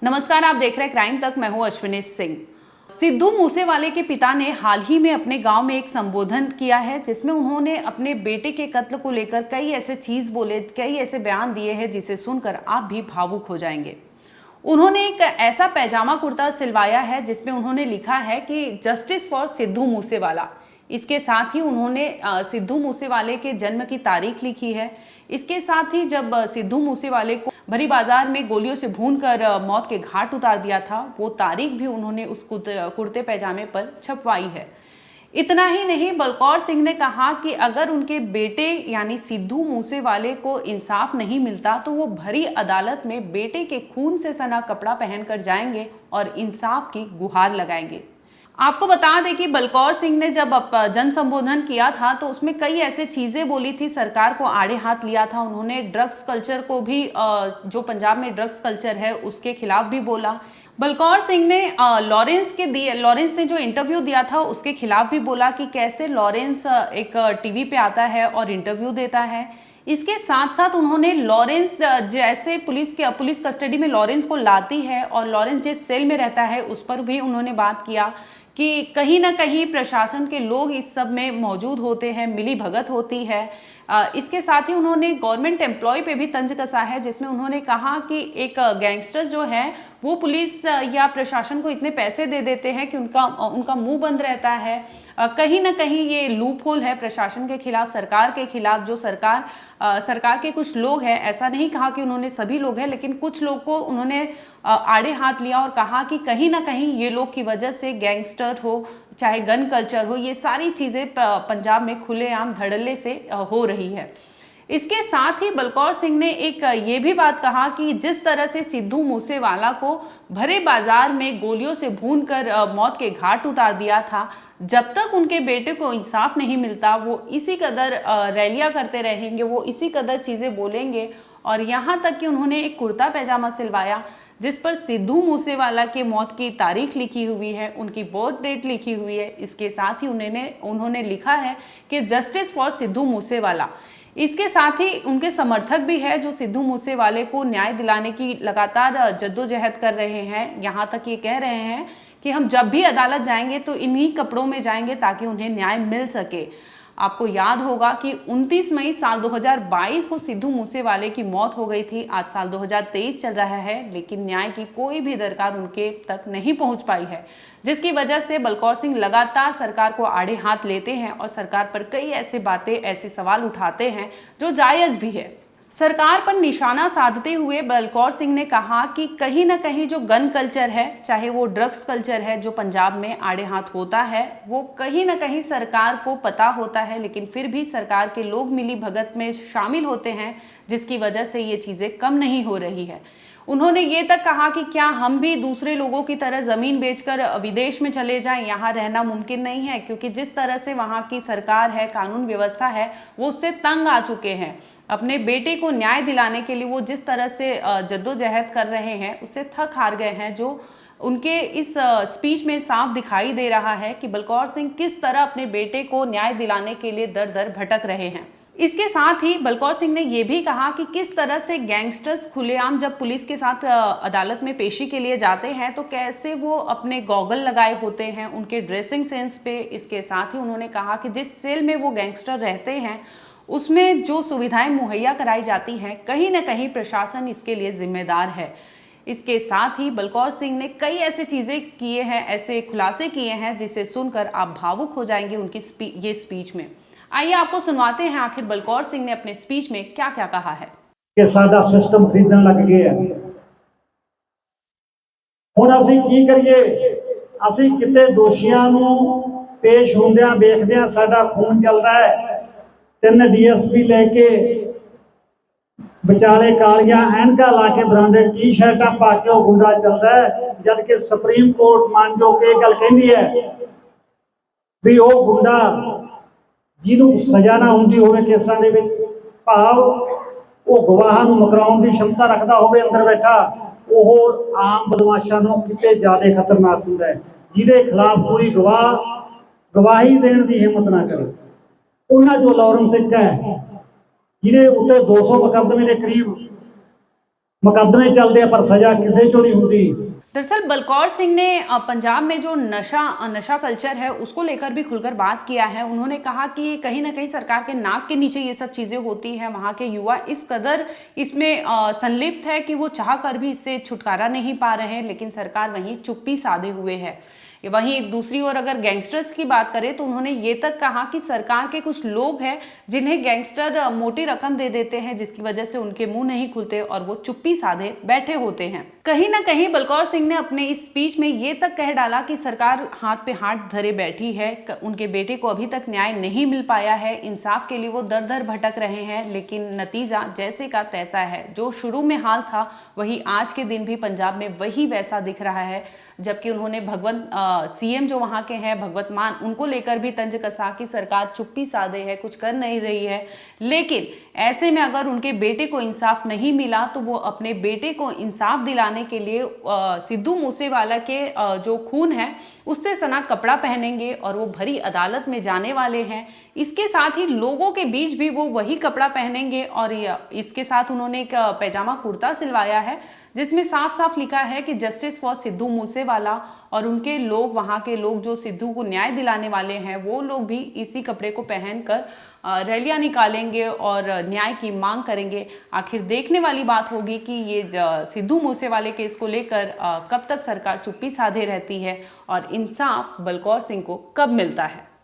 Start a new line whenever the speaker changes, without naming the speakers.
नमस्कार, आप देख रहे हैं क्राइम तक। मैं हूं अश्विनी सिंह। सिद्धू मूसेवाले के पिता ने हाल ही में अपने गांव में एक संबोधन किया है जिसमें उन्होंने अपने बेटे के कत्ल को लेकर कई ऐसे चीज बोले, कई ऐसे बयान दिए हैं जिसे सुनकर आप भी भावुक हो जाएंगे। उन्होंने एक ऐसा पैजामा कुर्ता सिलवाया है जिसमें उन्होंने लिखा है कि जस्टिस फॉर सिद्धू मूसेवाला। इसके साथ ही उन्होंने सिद्धू मूसेवाले के जन्म की तारीख लिखी है। इसके साथ ही जब सिद्धू मूसेवाले को भरी बाजार में गोलियों से भूनकर मौत के घाट उतार दिया था, वो तारीख भी उन्होंने उस कुर्ते पैजामे पर छपवाई है। इतना ही नहीं, बलकौर सिंह ने कहा कि अगर उनके बेटे यानी सिद्धू मूसेवाले को इंसाफ नहीं मिलता तो वो भरी अदालत में बेटे के खून से सना कपड़ा पहनकर जाएंगे और इंसाफ की गुहार लगाएंगे। आपको बता दें कि बलकौर सिंह ने जब जन संबोधन किया था तो उसमें कई ऐसे चीजें बोली थी, सरकार को आड़े हाथ लिया था। उन्होंने ड्रग्स कल्चर को भी, जो पंजाब में ड्रग्स कल्चर है उसके खिलाफ भी बोला। बलकौर सिंह ने लॉरेंस ने जो इंटरव्यू दिया था उसके खिलाफ भी बोला कि कैसे लॉरेंस एक टीवी पे आता है और इंटरव्यू देता है। इसके साथ साथ उन्होंने लॉरेंस जैसे पुलिस कस्टडी में लॉरेंस को लाती है और लॉरेंस जिस सेल में रहता है उस पर भी उन्होंने बात किया कि कहीं ना कहीं प्रशासन के लोग इस सब में मौजूद होते हैं, मिली भगत होती है। इसके साथ ही उन्होंने गवर्नमेंट एम्प्लॉय पे भी तंज कसा है जिसमें उन्होंने कहा कि एक गैंगस्टर जो है वो पुलिस या प्रशासन को इतने पैसे दे देते हैं कि उनका मुंह बंद रहता है। कहीं ना कहीं ये लूप होल है प्रशासन के खिलाफ, सरकार के खिलाफ। जो सरकार के कुछ लोग हैं, ऐसा नहीं कहा कि उन्होंने सभी लोग हैं, लेकिन कुछ लोग को उन्होंने आड़े हाथ लिया और कहा कि कहीं ना कहीं ये लोग की वजह से गैंगस्टर हो, चाहे गन कल्चर हो, ये सारी चीजें पंजाब में खुलेआम धड़ल्ले से हो रही है। इसके साथ ही बलकौर सिंह ने एक ये भी बात कहा कि जिस तरह से सिद्धू मूसेवाला को भरे बाजार में गोलियों से भूनकर मौत के घाट उतार दिया था, जब तक उनके बेटे को इंसाफ नहीं मिलता वो इसी कदर रैलियां करते रहेंगे, वो इसी कदर चीजें बोलेंगे। और यहाँ तक कि उन्होंने एक कुर्ता पैजामा सिलवाया जिस पर सिद्धू मूसेवाला के मौत की तारीख लिखी हुई है, उनकी बर्थ डेट लिखी हुई है। इसके साथ ही उन्होंने लिखा है कि जस्टिस फॉर सिद्धू मूसेवाला। इसके साथ ही उनके समर्थक भी है जो सिद्धू मूसेवाले को न्याय दिलाने की लगातार जद्दोजहद कर रहे हैं। यहाँ तक ये कह रहे हैं कि हम जब भी अदालत जाएंगे तो इन्हीं कपड़ों में जाएंगे ताकि उन्हें न्याय मिल सके। आपको याद होगा कि 29 मई साल 2022 को सिद्धू मूसेवाले की मौत हो गई थी। आज साल 2023 चल रहा है लेकिन न्याय की कोई भी दरकार उनके तक नहीं पहुंच पाई है, जिसकी वजह से बलकौर सिंह लगातार सरकार को आड़े हाथ लेते हैं और सरकार पर कई ऐसी बातें, ऐसे सवाल उठाते हैं जो जायज भी है। सरकार पर निशाना साधते हुए बलकौर सिंह ने कहा कि कहीं ना कहीं जो गन कल्चर है, चाहे वो ड्रग्स कल्चर है जो पंजाब में आड़े हाथ होता है, वो कहीं ना कहीं सरकार को पता होता है, लेकिन फिर भी सरकार के लोग मिली भगत में शामिल होते हैं जिसकी वजह से ये चीज़ें कम नहीं हो रही है। उन्होंने ये तक कहा कि क्या हम भी दूसरे लोगों की तरह ज़मीन बेचकर विदेश में चले जाएं, यहाँ रहना मुमकिन नहीं है, क्योंकि जिस तरह से वहाँ की सरकार है, कानून व्यवस्था है, वो उससे तंग आ चुके हैं। अपने बेटे को न्याय दिलाने के लिए वो जिस तरह से जद्दोजहद कर रहे हैं उससे थक हार गए हैं। जो उनके इस स्पीच में साफ दिखाई दे रहा है कि बलकौर सिंह किस तरह अपने बेटे को न्याय दिलाने के लिए दर दर भटक रहे हैं। इसके साथ ही बलकौर सिंह ने यह भी कहा कि किस तरह से गैंगस्टर्स खुलेआम जब पुलिस के साथ अदालत में पेशी के लिए जाते हैं तो कैसे वो अपने गॉगल लगाए होते हैं, उनके ड्रेसिंग सेंस पे। इसके साथ ही उन्होंने कहा कि जिस सेल में वो गैंगस्टर रहते हैं उसमें जो सुविधाएं मुहैया कराई जाती हैं, कहीं ना कहीं प्रशासन इसके लिए जिम्मेदार है। इसके साथ ही बलकौर सिंह ने कई ऐसी चीज़ें किए हैं, ऐसे खुलासे किए हैं जिसे सुनकर आप भावुक हो जाएंगे उनकी ये स्पीच में। आइए आपको सुनवाते हैं आखिर बलकौर सिंह ने अपने स्पीच में क्या क्या कहा है।
कि साडा सिस्टम खरीदण लग गया है, हुण असीं की करिए? असीं किते दोषियां नूं पेश हुंदियां वेखदियां साडा खून चलदा है। 3 DSP लेके विचाले कालियां ऐनका ला के ब्रांडेड टी-शर्टां पा के वो गुंडा चलदा है, जबकि सुप्रीम कोर्ट मानजो के गल कहंदी है भी वो गुंडा जिन्हों सजा ना होंदी होवे केसां दे विच, भाव वो गवाहां नूं मुकराउण दी क्षमता रखदा होवे अंदर बैठा, वो आम बदमाशां नूं किते ज़्यादा खतरनाक हुंदा है। जिहदे खिलाफ कोई गवाह गवाही देण दी हिम्मत ना करे। उन्हां जो लॉरेंस एक है जिहदे उत्ते 200 मुकदमे के करीब मुकदमे चलते हैं पर सजा किसी चो नहीं होती।
दरअसल बलकौर सिंह ने पंजाब में जो नशा कल्चर है उसको लेकर भी खुलकर बात किया है। उन्होंने कहा कि कहीं ना कहीं सरकार के नाक के नीचे ये सब चीज़ें होती हैं। वहाँ के युवा इस कदर इसमें संलिप्त है कि वो चाह कर भी इससे छुटकारा नहीं पा रहे हैं, लेकिन सरकार वहीं चुप्पी साधे हुए है। वहीं दूसरी ओर अगर गैंगस्टर्स की बात करें तो उन्होंने ये तक कहा कि सरकार के कुछ लोग हैं जिन्हें गैंगस्टर मोटी रकम दे देते हैं, जिसकी वजह से उनके मुंह नहीं खुलते और वो चुप्पी साधे बैठे होते हैं। कहीं ना कहीं बलकौर सिंह ने अपने इस स्पीच में ये तक कह डाला कि सरकार हाथ पे हाथ धरे बैठी है, उनके बेटे को अभी तक न्याय नहीं मिल पाया है, इंसाफ के लिए वो दर दर भटक रहे हैं, लेकिन नतीजा जैसे का तैसा है। जो शुरू में हाल था वही आज के दिन भी पंजाब में वही वैसा दिख रहा है। जबकि उन्होंने भगवंत सीएम जो वहाँ के हैं भगवंत मान, उनको लेकर भी तंज कसा कि सरकार चुप्पी साधे है, कुछ कर नहीं रही है। लेकिन ऐसे में अगर उनके बेटे को इंसाफ नहीं मिला तो वो अपने बेटे को इंसाफ दिलाने के लिए सिद्धू मूसेवाला के जो खून है उससे सना कपड़ा पहनेंगे और वो भरी अदालत में जाने वाले हैं। इसके साथ ही लोगों के बीच भी वो वही कपड़ा पहनेंगे और इसके साथ उन्होंने एक पैजामा कुर्ता सिलवाया है जिसमें साफ साफ लिखा है कि जस्टिस फॉर सिद्धू मूसेवाला, और उनके लोग, वहाँ के लोग जो सिद्धू को न्याय दिलाने वाले हैं वो लोग भी इसी कपड़े को पहनकर रैलियां निकालेंगे और न्याय की मांग करेंगे। आखिर देखने वाली बात होगी कि ये सिद्धू मूसेवाले केस को लेकर कब तक सरकार चुप्पी साधे रहती है और इंसाफ बलकौर सिंह को कब मिलता है।